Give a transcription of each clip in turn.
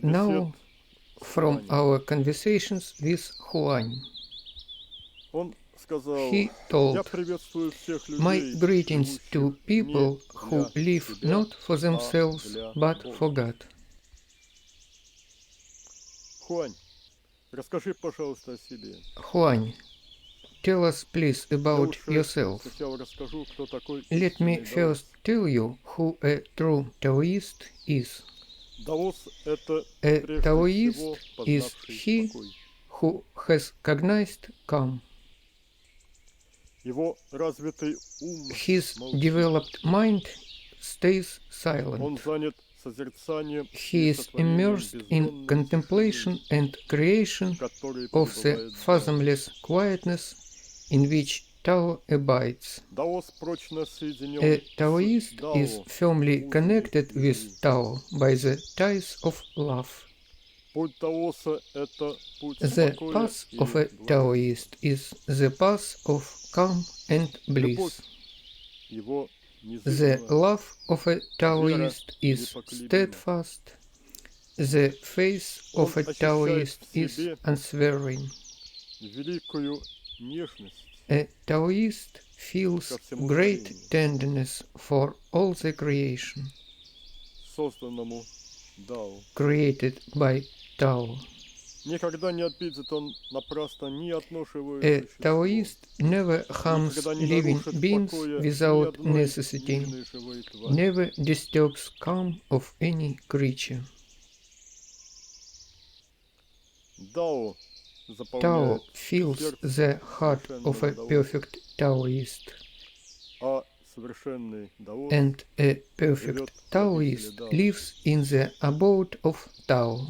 Now, from our conversations with Huang, he told, "My greetings to people who live not for themselves, but for God." Huang, tell us please about yourself. Let me first tell you who a true Taoist is. A Taoist is he who has cognized calm. His developed mind stays silent. He is immersed in contemplation and creation of the fathomless quietness in which Tao abides. A Taoist is firmly connected with Tao by the ties of love. The path of a Taoist is the path of calm and bliss. The love of a Taoist is steadfast. The faith of a Taoist is unswerving. A Taoist feels great tenderness for all the creation created by Tao. A Taoist never harms living beings without necessity, never disturbs calm of any creature. Tao fills the heart of a perfect Taoist, and a perfect Taoist lives in the abode of Tao.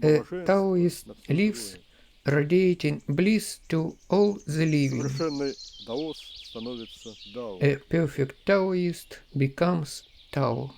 A Taoist lives radiating bliss to all the living. A perfect Taoist becomes Tao.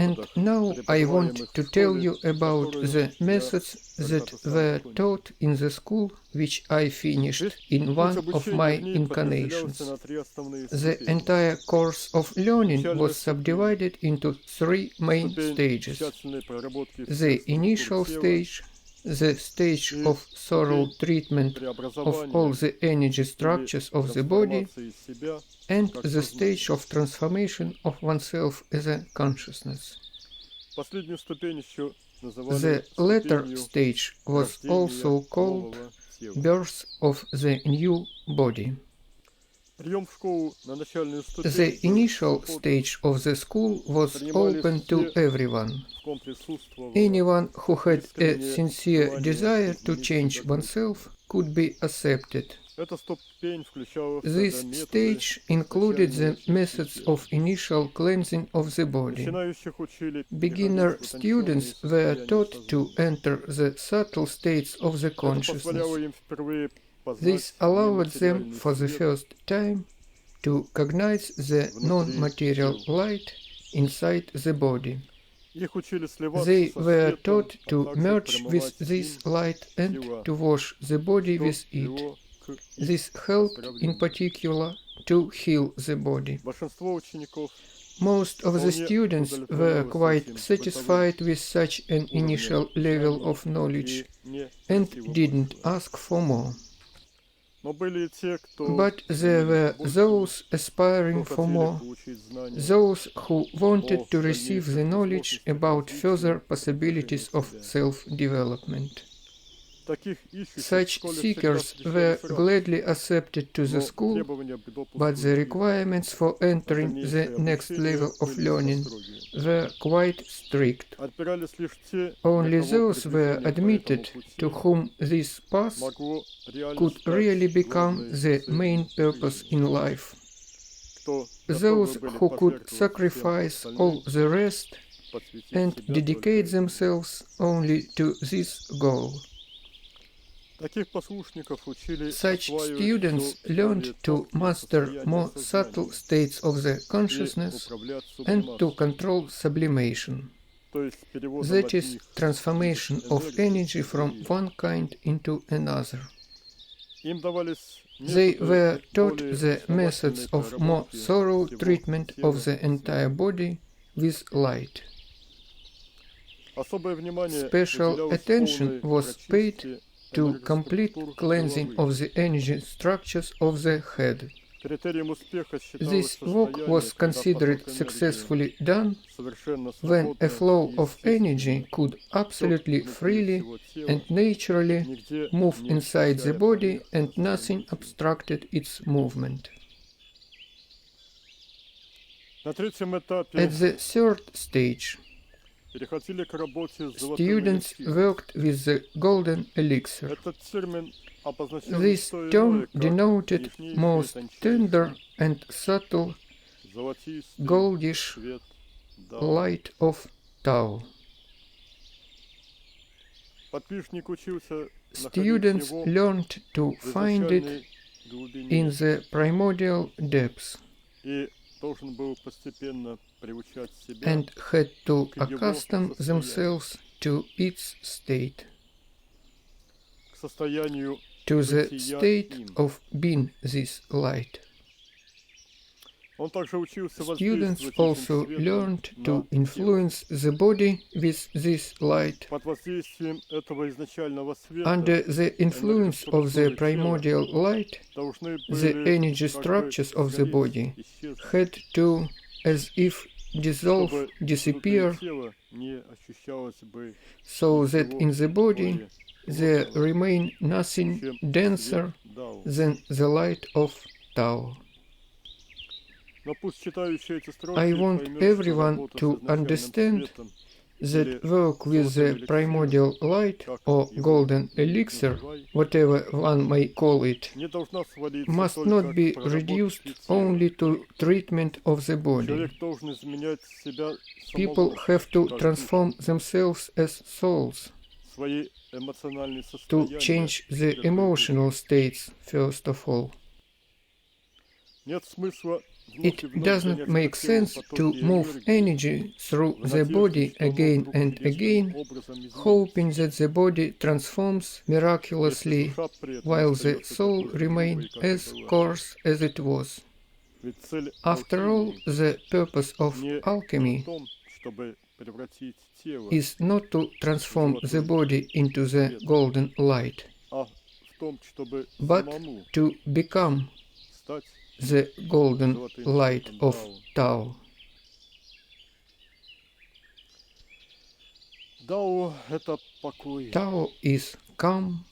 And now I want to tell you about the methods that were taught in the school which I finished in one of my incarnations. The entire course of learning was subdivided into 3 main stages. The initial stage, the stage of thorough treatment of all the energy structures of the body, and the stage of transformation of oneself as a consciousness. The latter stage was also called birth of the new body. The initial stage of the school was open to everyone. Anyone who had a sincere desire to change oneself could be accepted. This stage included the methods of initial cleansing of the body. Beginner students were taught to enter the subtle states of the consciousness. This allowed them for the first time to cognize the non-material light inside the body. They were taught to merge with this light and to wash the body with it. This helped in particular to heal the body. Most of the students were quite satisfied with such an initial level of knowledge and didn't ask for more. But there were those aspiring for more, those who wanted to receive the knowledge about further possibilities of self-development. Such seekers were gladly accepted to the school, but the requirements for entering the next level of learning were quite strict. Only those were admitted to whom this path could really become the main purpose in life. Those who could sacrifice all the rest and dedicate themselves only to this goal. Such students learned to master more subtle states of the consciousness and to control sublimation, that is, transformation of energy from one kind into another. They were taught the methods of more thorough treatment of the entire body with light. Special attention was paid to complete cleansing of the energy structures of the head. This work was considered successfully done when a flow of energy could absolutely freely and naturally move inside the body and nothing obstructed its movement. At the third stage, students worked with the Golden Elixir. This term denoted most tender and subtle goldish light of Tao. Students learned to find it in the primordial depths and had to accustom themselves to its state, to the state of being this light. Students also learned to influence the body with this light. Under the influence of the primordial light, the energy structures of the body had to, as if dissolve, disappear, so that in the body there remain nothing denser than the light of Tao. I want everyone to understand that work with the primordial light or golden elixir, whatever one may call it, must not be reduced only to treatment of the body. People have to transform themselves as souls, to change the emotional states first of all. It does not make sense to move energy through the body again and again, hoping that the body transforms miraculously while the soul remains as coarse as it was. After all, the purpose of alchemy is not to transform the body into the golden light, but to become the golden light of Tao. Tao is calm.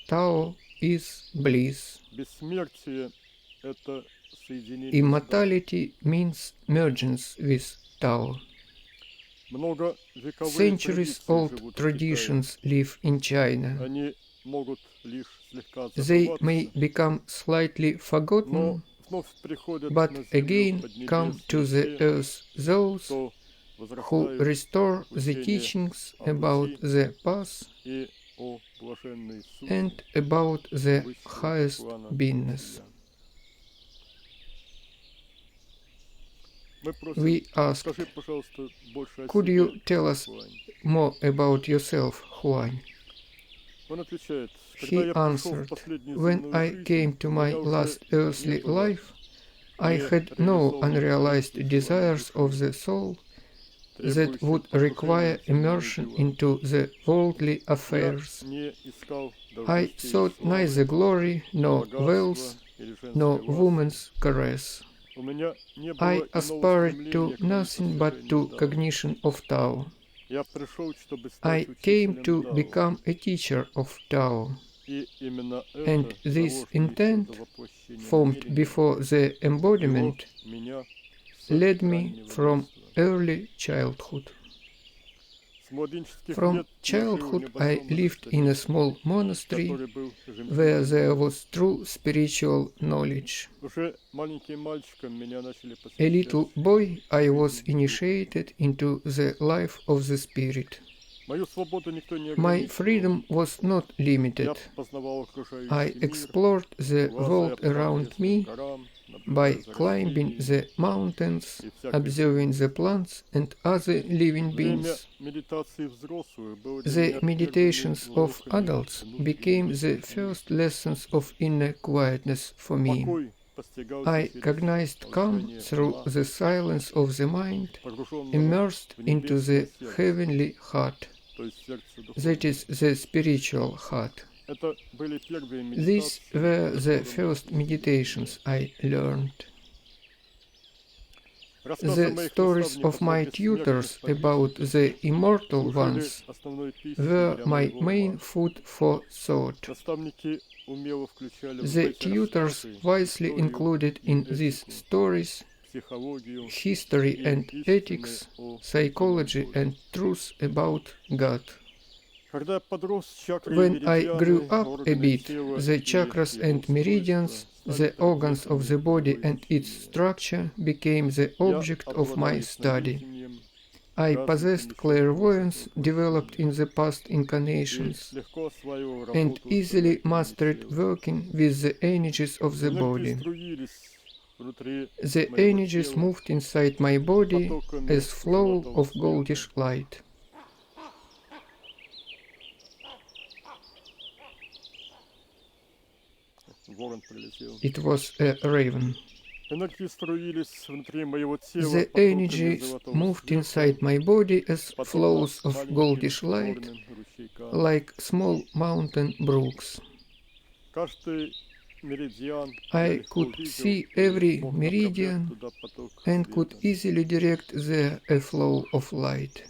Tao is bliss. Immortality means mergence with Tao. Centuries-old traditions live in China. They may become slightly forgotten, but again come to the earth those who restore the teachings about the path and about the highest beingness. We asked, could you tell us more about yourself, Huang? He answered, when I came to my last earthly life, I had no unrealized desires of the soul that would require immersion into the worldly affairs. I sought neither glory, nor wealth, nor woman's caress. I aspired to nothing but to cognition of Tao. I came to become a teacher of Tao, and this intent, formed before the embodiment, led me from early childhood. From childhood I lived in a small monastery where there was true spiritual knowledge. A little boy, I was initiated into the life of the spirit. My freedom was not limited. I explored the world around me by climbing the mountains, observing the plants and other living beings. The meditations of adults became the first lessons of inner quietness for me. I cognized calm through the silence of the mind, immersed into the heavenly heart, that is, the spiritual heart. These were the first meditations I learned. The stories of my tutors about the immortal ones were my main food for thought. The tutors wisely included in these stories history and ethics, psychology and truth about God. When I grew up a bit, the chakras and meridians, the organs of the body and its structure became the object of my study. I possessed clairvoyance developed in the past incarnations and easily mastered working with the energies of the body. The energies moved inside my body as flow of goldish light. It was a raven. The energies moved inside my body as flows of goldish light, like small mountain brooks. I could see every meridian and could easily direct there a flow of light.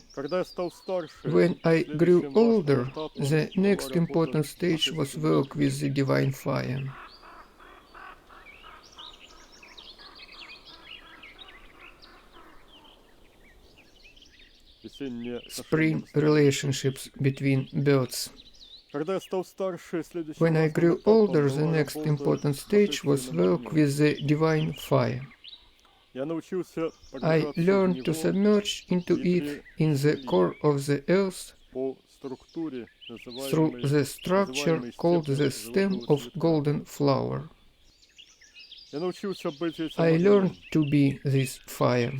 When I grew older, the next important stage was work with the divine fire. Spring relationships between birds. When I grew older, the next important stage was work with the divine fire. I learned to submerge into it in the core of the earth through the structure called the stem of golden flower. I learned to be this fire.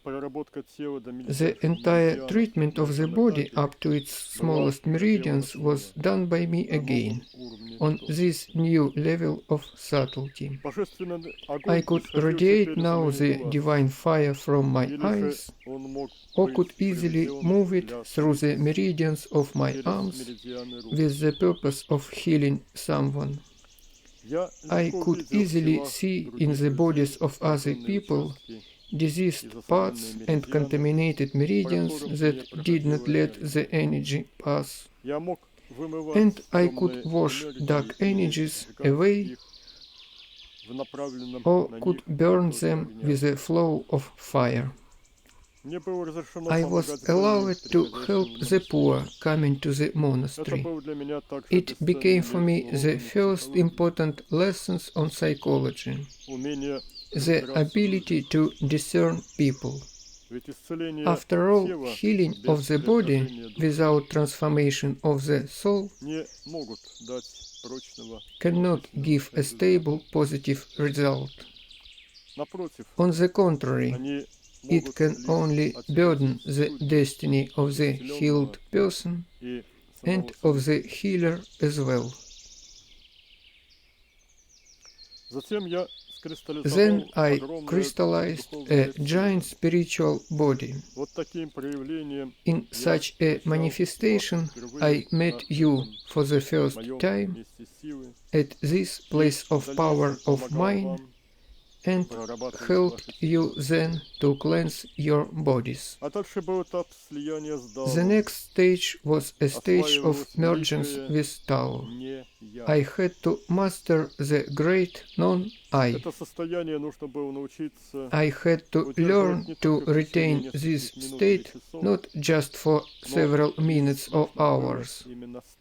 The entire treatment of the body up to its smallest meridians was done by me again, on this new level of subtlety. I could radiate now the divine fire from my eyes, or could easily move it through the meridians of my arms with the purpose of healing someone. I could easily see in the bodies of other people diseased parts and contaminated meridians that did not let the energy pass. And I could wash dark energies away or could burn them with a flow of fire. I was allowed to help the poor coming to the monastery. It became for me the first important lessons on psychology, the ability to discern people. After all, healing of the body without transformation of the soul cannot give a stable positive result. On the contrary, it can only burden the destiny of the healed person and of the healer as well. Then I crystallized a giant spiritual body. In such a manifestation, I met you for the first time at this place of power of mine and helped you then to cleanse your bodies. The next stage was a stage of mergence with Tao. I had to master the great non-I. I had to learn to retain this state not just for several minutes or hours.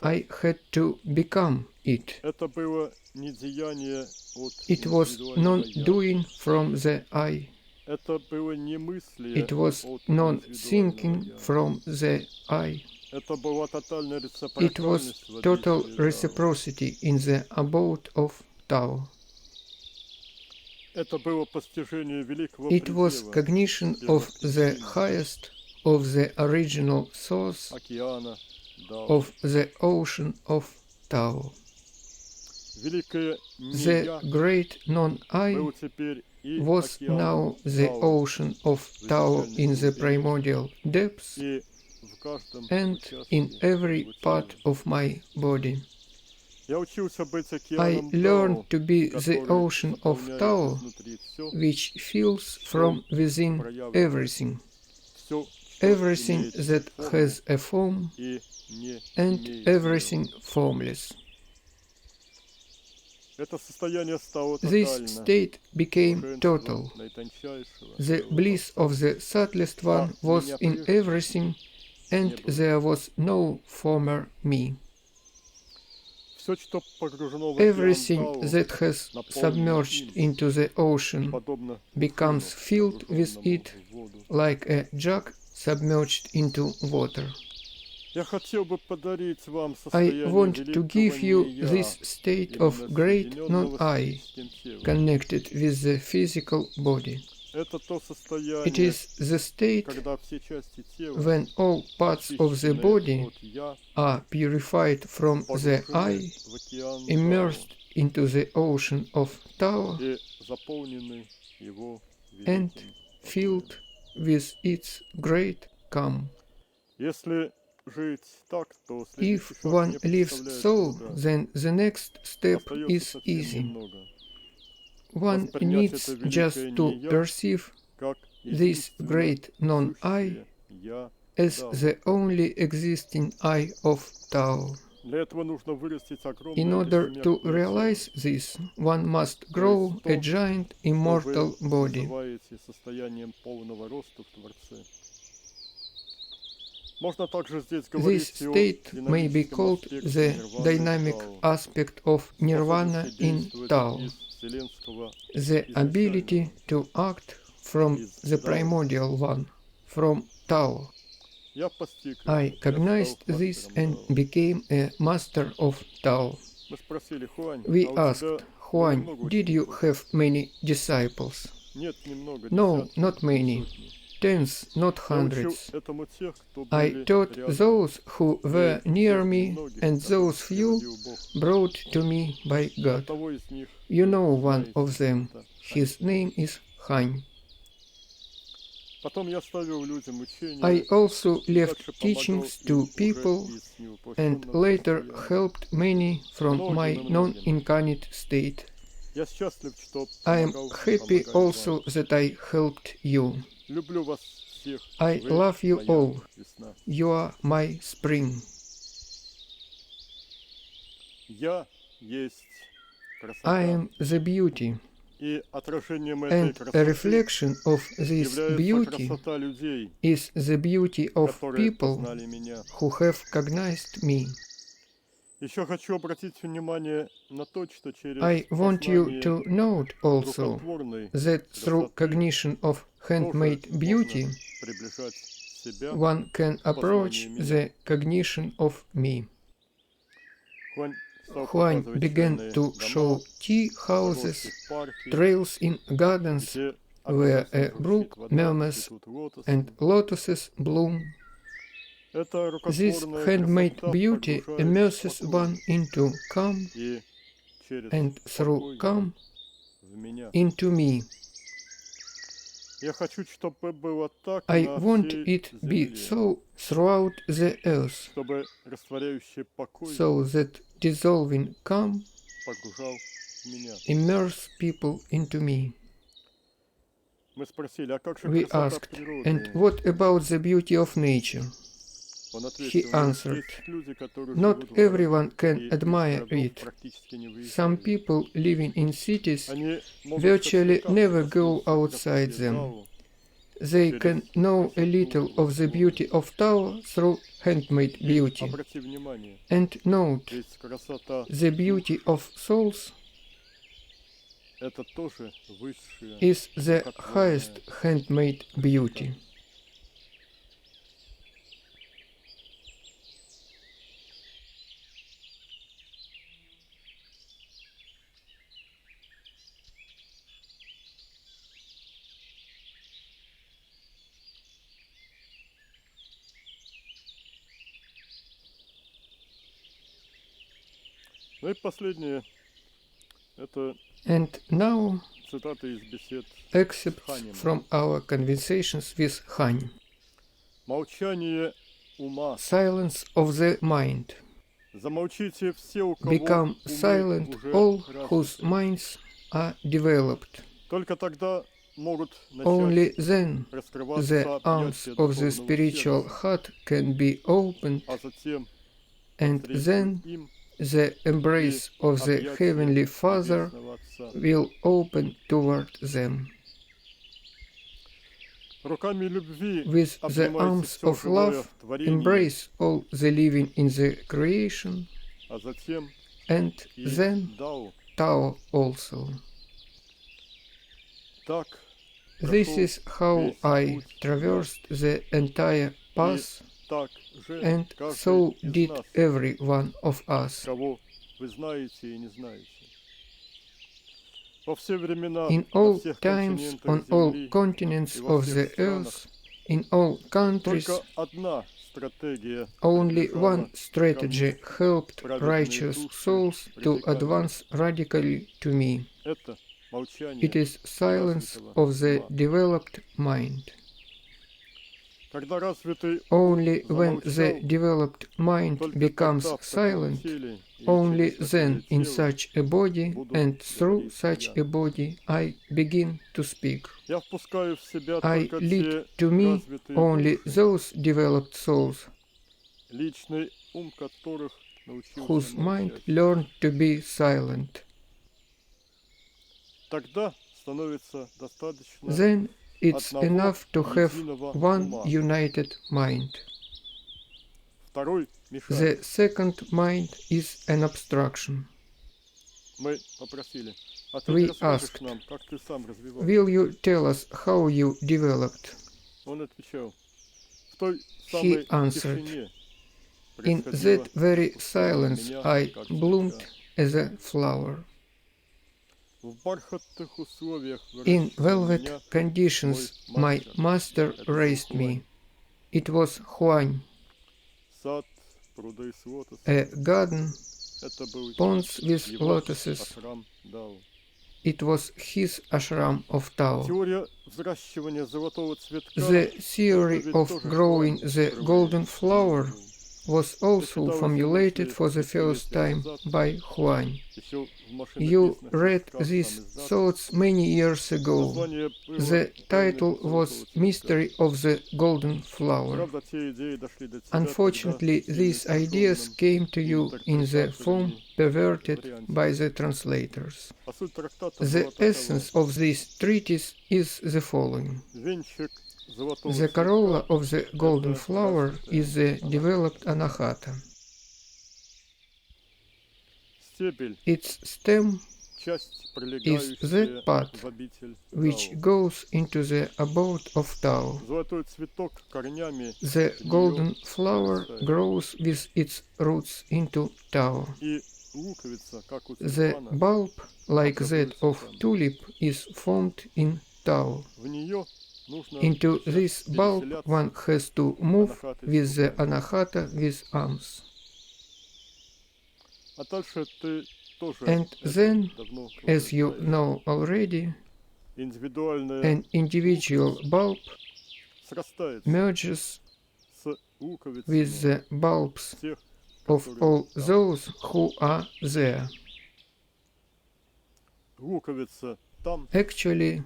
I had to become it. It was non-doing from the I. It was non-thinking from the I. It was total reciprocity in the abode of Tao. It was cognition of the highest, of the original source, of the ocean of Tao. The great non-I was now the ocean of Tao in the primordial depths and in every part of my body. I learned to be the ocean of Tao, which fills from within everything, everything that has a form and everything formless. This state became total. The bliss of the subtlest one was in everything, and there was no former me. Everything that has submerged into the ocean becomes filled with it, like a jug submerged into water. I want to give you this state of great non-I, connected with the physical body. It is the state when all parts of the body are purified from the I, immersed into the ocean of Tao, and filled with its great calm. If one lives so, then the next step is easy. One needs just to perceive this great non-I as the only existing I of Tao. In order to realize this, one must grow a giant immortal body. This state may be called the dynamic aspect of nirvana in Tao, the ability to act from the primordial one, from Tao. I cognized this and became a master of Tao. We asked, Huan, did you have many disciples? No, not many. Tens, not hundreds. I taught those who were near me, and those few brought to me by God. You know one of them. His name is Han. I also left teachings to people and later helped many from my non-incarnate state. I am happy also that I helped you. I love you all. You are my spring. I am the beauty. And a reflection of this beauty is the beauty of people who have cognized me. I want you to note also that through cognition of handmade beauty, one can approach the cognition of me. Huan began to show tea houses, trails in gardens where a brook murmurs and lotuses bloom. This handmade beauty immerses one into calm, and through calm into me. I want it be so throughout the earth, so that dissolving calm immerse people into me. We asked, and what about the beauty of nature? He answered, not everyone can admire it. Some people living in cities virtually never go outside them. They can know a little of the beauty of Tao through handmade beauty. And note, the beauty of souls is the highest handmade beauty. And now, excerpts from our conversations with Хань. Silence of the mind. Become silent all whose minds are developed. Only then the arms of the spiritual heart can be opened, and then the embrace of the Heavenly Father will open toward them. With the arms of love, embrace all the living in the creation, and then Tao also. This is how I traversed the entire path, and so did every one of us. In all times, on all continents of the earth, in all countries, only one strategy helped righteous souls to advance radically to me. It is silence of the developed mind. Only when the developed mind becomes silent, only then in such a body and through such a body I begin to speak. I lead to me only those developed souls whose mind learned to be silent. Then it's enough to have one united mind. The second mind is an obstruction. We asked, will you tell us how you developed? He answered, in that very silence I bloomed as a flower. In velvet conditions my master raised me. It was Huань, a garden, ponds with lotuses. It was his ashram of Tao. The theory of growing the golden flower was also formulated for the first time by Huань. You read these thoughts many years ago. The title was Mystery of the Golden Flower. Unfortunately, these ideas came to you in the form perverted by the translators. The essence of this treatise is the following. The corolla of the golden flower is the developed anahata. Its stem is that part which goes into the abode of Tao. The golden flower grows with its roots into Tao. The bulb, like that of tulip, is formed in Tao. Into this bulb one has to move with the anahata with arms. And then, as you know already, an individual bulb merges with the bulbs of all those who are there. Actually,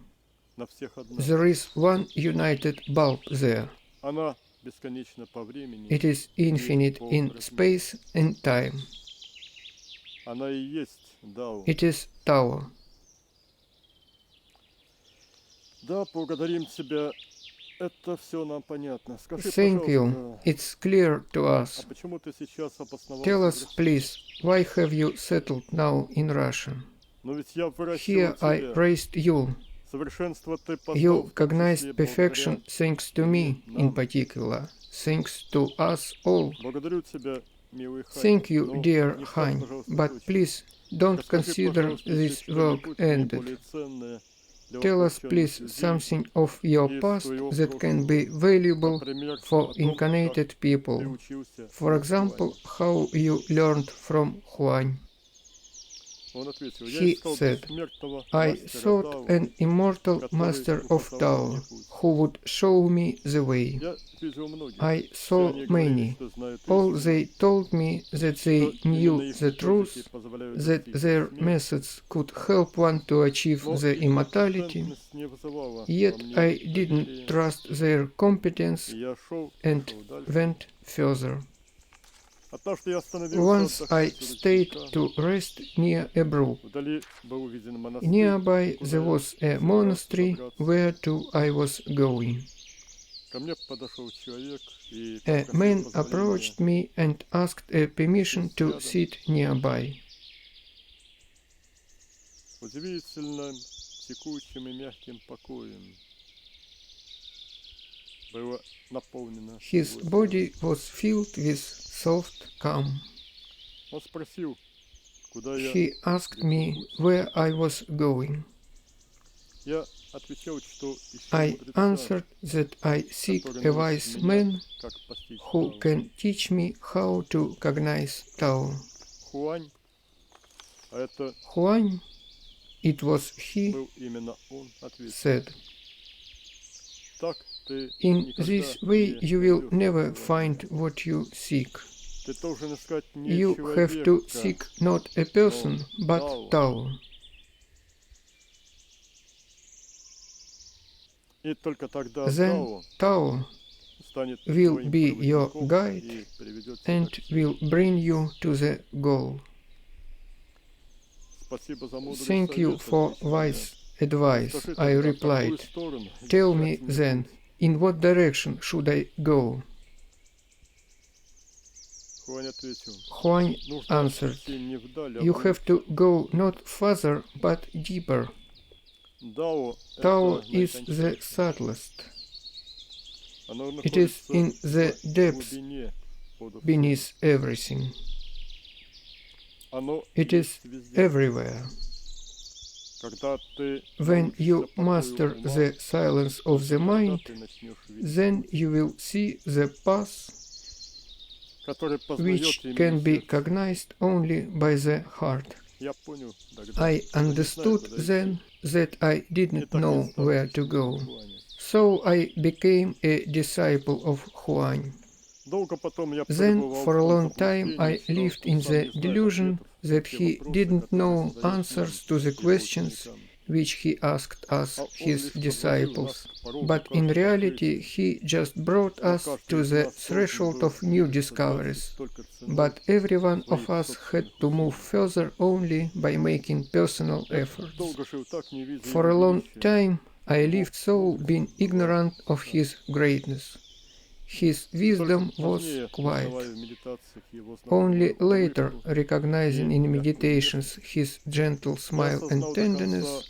there is one united bulb there. It is infinite in space and time. It is Tao. Thank you. It's clear to us. Tell us, please, why have you settled now in Russia? Here I raised you. You cognized perfection thanks to me in particular, thanks to us all. Thank you, dear Хань, but please don't consider this work ended. Tell us, please, something of your past that can be valuable for incarnated people. For example, how you learned from Huань. He said, I sought an immortal master of Tao who would show me the way. I saw many. All they told me that they knew the truth, that their methods could help one to achieve the immortality, yet I didn't trust their competence and went further. Once I stayed to rest near a brook. Nearby there was a monastery whereto I was going. A man approached me and asked a permission to sit nearby. His body was filled with soft calm. He asked me where I was going. I answered that I seek a wise man who can teach me how to cognize Tao. Huang, it was he, said, in this way you will never find what you seek. You have to seek not a person, but Tao. Then Tao will be your guide and will bring you to the goal. Thank you for wise advice, I replied. Tell me then, in what direction should I go? Huang answered, you have to go not farther but deeper. Tao is the subtlest. It is in the depths beneath everything. It is everywhere. When you master the silence of the mind, then you will see the path which can be cognized only by the heart. I understood then that I didn't know where to go, so I became a disciple of Huang. Then for a long time I lived in the delusion that he didn't know answers to the questions which he asked us, his disciples, but in reality he just brought us to the threshold of new discoveries. But every one of us had to move further only by making personal efforts. For a long time I lived so being ignorant of his greatness. His wisdom was quiet. Only later, recognizing in meditations his gentle smile and tenderness,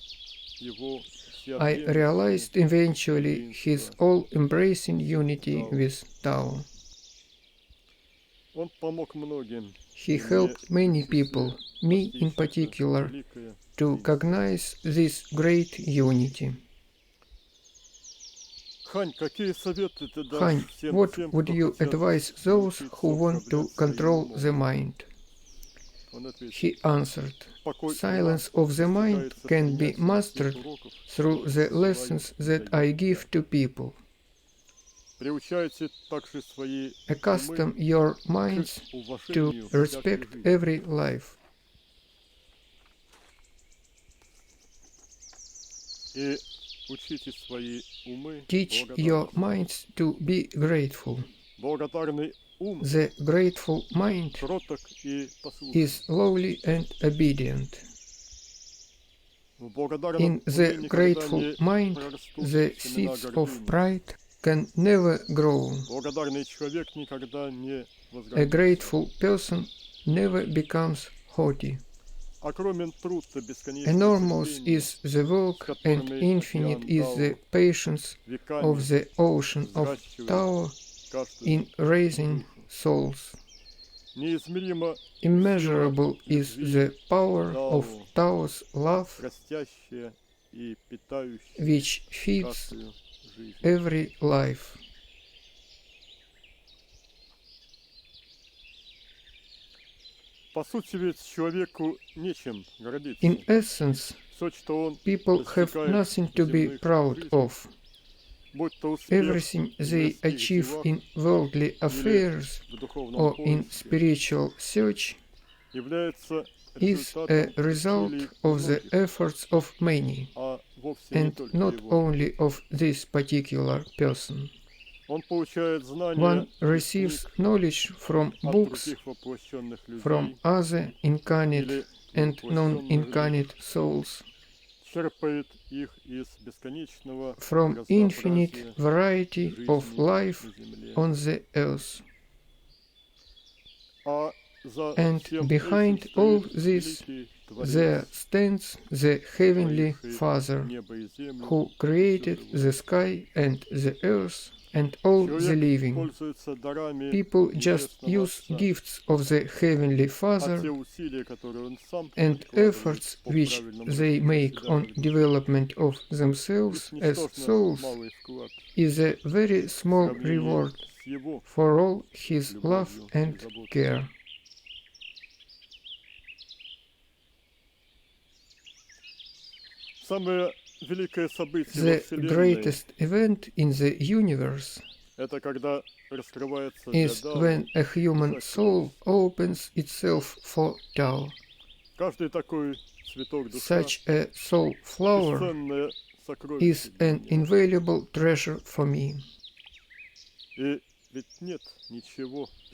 I realized eventually his all-embracing unity with Tao. He helped many people, me in particular, to cognize this great unity. Хань, what would you advise those who want to control the mind? He answered, silence of the mind can be mastered through the lessons that I give to people. Accustom your minds to respect every life. Teach your minds to be grateful. The grateful mind is lowly and obedient. In the grateful mind, the seeds of pride can never grow. A grateful person never becomes haughty. Enormous is the work and infinite is the patience of the ocean of Tao in raising souls. Immeasurable is the power of Tao's love, which feeds every life. In essence, people have nothing to be proud of. Everything they achieve in worldly affairs or in spiritual search is a result of the efforts of many, and not only of this particular person. One receives knowledge from books, from other incarnate and non-incarnate souls, from infinite variety of life on the earth. And behind all this, there stands the Heavenly Father, who created the sky and the earth and all the living. People just use gifts of the Heavenly Father, and efforts which they make on development of themselves as souls is a very small reward for all his love and care. The greatest event in the universe is when a human soul opens itself for Tao. Such a soul flower is an invaluable treasure for me.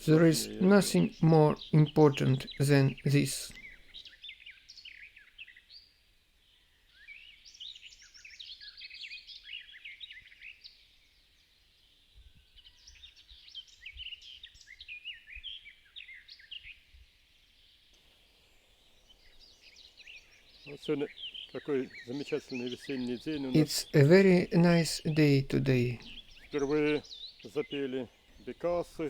There is nothing more important than this. It's a very nice day today.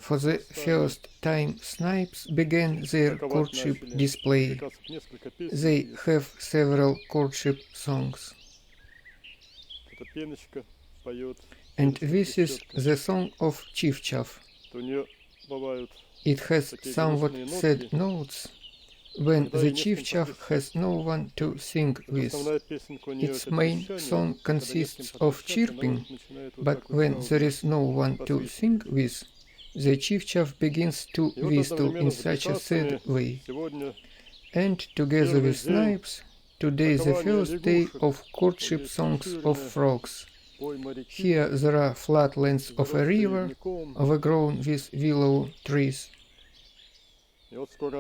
For the first time, snipes began their courtship display. They have several courtship songs. And this is the song of Chivchav. It has somewhat sad notes when the Chivchav has no one to sing with. Its main song consists of chirping, but when there is no one to sing with, the Chivchav begins to whistle in such a sad way. And together with snipes, today is the first day of courtship songs of frogs. Here there are flatlands of a river overgrown with willow trees.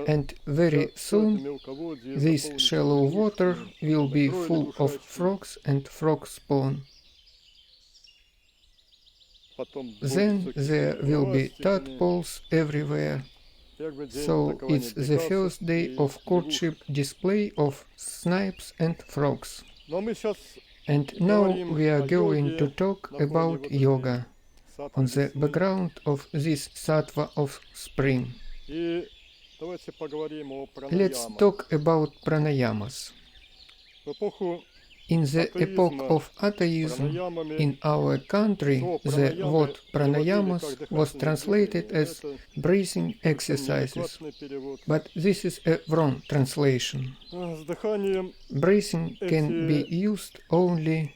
And very soon this shallow water will be full of frogs and frog spawn. Then there will be tadpoles everywhere. So it's the first day of courtship display of snipes and frogs. And now we are going to talk about yoga on the background of this sattva of spring. Let's talk about pranayamas. In the epoch of atheism in our country, the word pranayamas was translated as breathing exercises, but this is a wrong translation. Breathing can be used only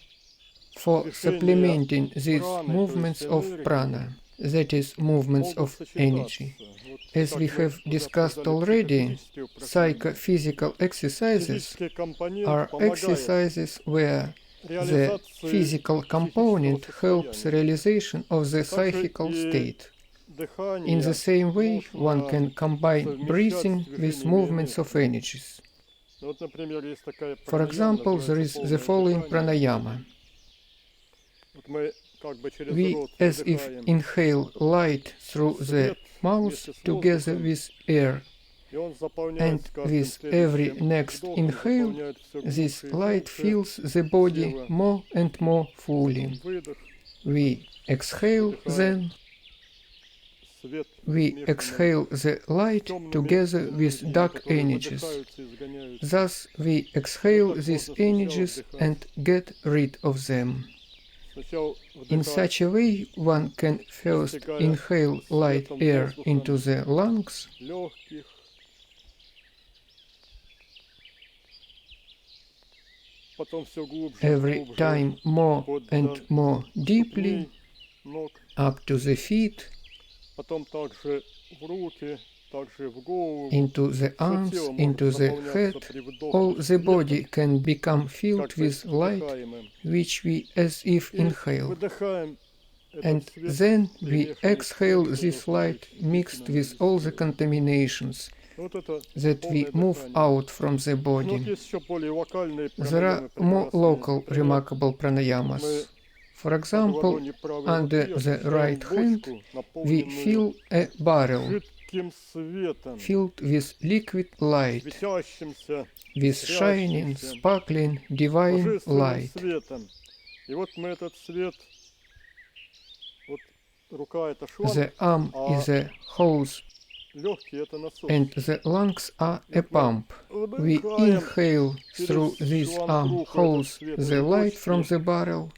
for supplementing these movements of prana, that is, movements of energy. As we have discussed already, psychophysical exercises are exercises where the physical component helps realization of the psychical state. In the same way, one can combine breathing with movements of energies. For example, there is the following pranayama. We as if inhale light through the mouth together with air, and with every next inhale, this light fills the body more and more fully. We exhale then. We exhale the light together with dark energies. Thus we exhale these energies and get rid of them. In such a way, one can first inhale light air into the lungs, every time more and more deeply, up to the feet, into the arms, into the head. All the body can become filled with light, which we as if inhale. And then we exhale this light mixed with all the contaminations that we move out from the body. There are more local remarkable pranayamas. For example, under the right hand we feel a barrel filled with liquid light, with shining, sparkling, divine light. The arm is a hose and the lungs are a pump. We inhale through this arm hose the light from the barrel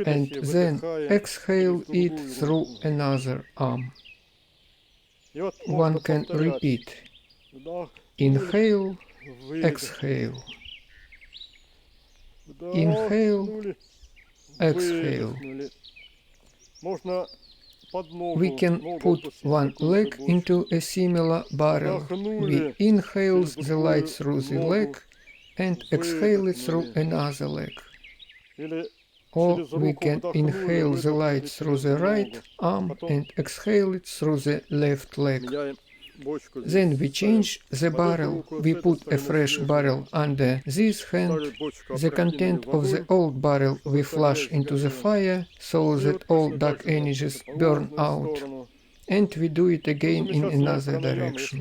and then exhale it through another arm. One can repeat: inhale, exhale, inhale, exhale. We can put one leg into a similar barrel. We inhale the light through the leg and exhale it through another leg. Or we can inhale the light through the right arm and exhale it through the left leg. Then we change the barrel. We put a fresh barrel under this hand. The content of the old barrel we flush into the fire so that all dark energies burn out. And we do it again in another direction.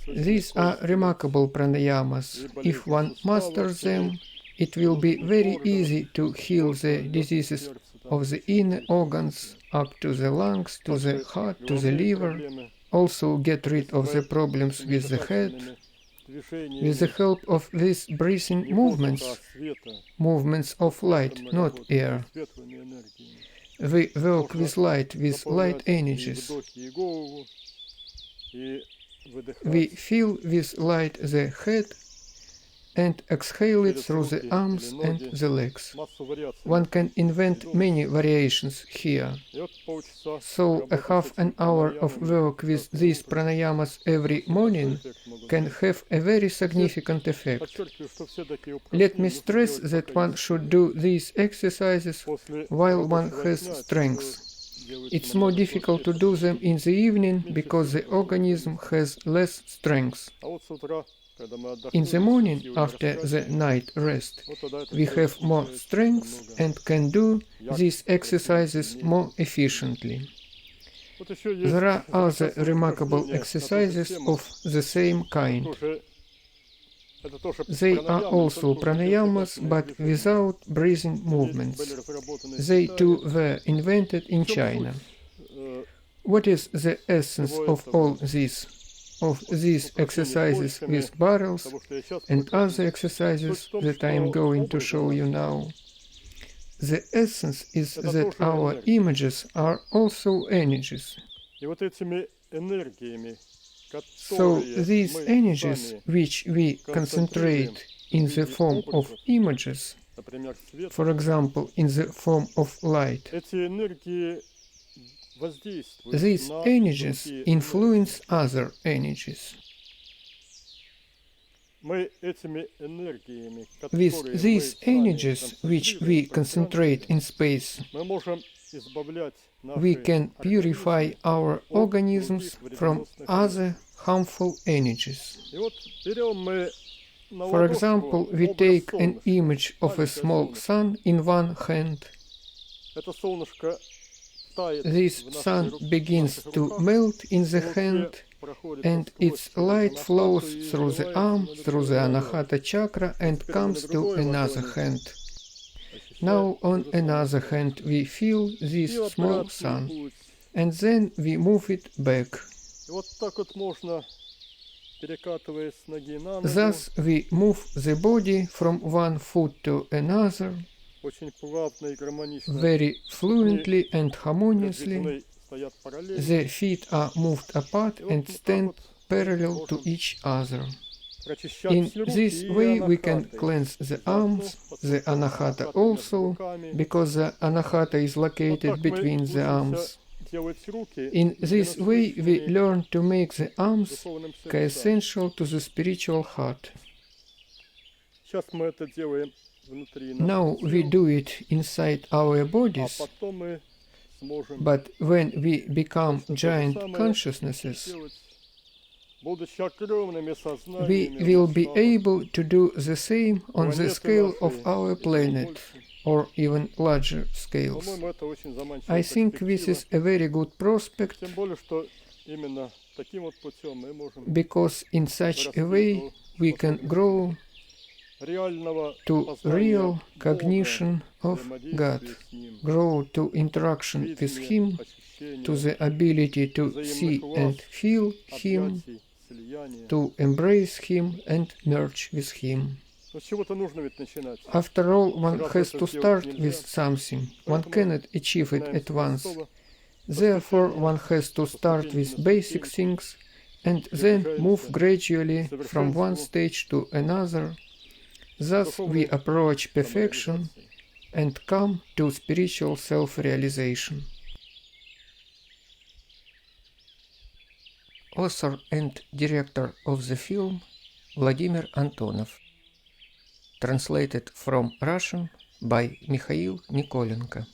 These are remarkable pranayamas. If one masters them, it will be very easy to heal the diseases of the inner organs up to the lungs, to the heart, to the liver. Also get rid of the problems with the head, with the help of these breathing movements, movements of light, not air. We work with light energies. We fill with light the head and exhale it through the arms and the legs. One can invent many variations here. So a half an hour of work with these pranayamas every morning can have a very significant effect. Let me stress that one should do these exercises while one has strength. It's more difficult to do them in the evening because the organism has less strength. In the morning, after the night rest, we have more strength and can do these exercises more efficiently. There are other remarkable exercises of the same kind. They are also pranayamas, but without breathing movements. They too were invented in China. What is the essence of all this? Of these exercises with barrels and other exercises that I am going to show you now. The essence is that our images are also energies. So these energies, which we concentrate in the form of images, for example, in the form of light, these energies influence other energies. With these energies, which we concentrate in space, we can purify our organisms from other harmful energies. For example, we take an image of a small sun in one hand. This sun begins to melt in the hand, and its light flows through the arm, through the Anahata chakra, and comes to another hand. Now on another hand we feel this small sun, and then we move it back. Thus we move the body from one foot to another, very fluently and harmoniously. The feet are moved apart and stand parallel to each other. In this way we can cleanse the arms, the anahata also, because the anahata is located between the arms. In this way we learn to make the arms co-essential to the spiritual heart. Now we do it inside our bodies, but when we become giant consciousnesses, we will be able to do the same on the scale of our planet, or even larger scales. I think this is a very good prospect, because in such a way we can grow to real cognition of God, grow to interaction with Him, to the ability to see and feel Him, to embrace Him and merge with Him. After all, one has to start with something. One cannot achieve it at once. Therefore, one has to start with basic things and then move gradually from one stage to another. Thus we approach perfection and come to spiritual self-realization. Author and director of the film Vladimir Antonov. Translated from Russian by Mikhail Nikolenko.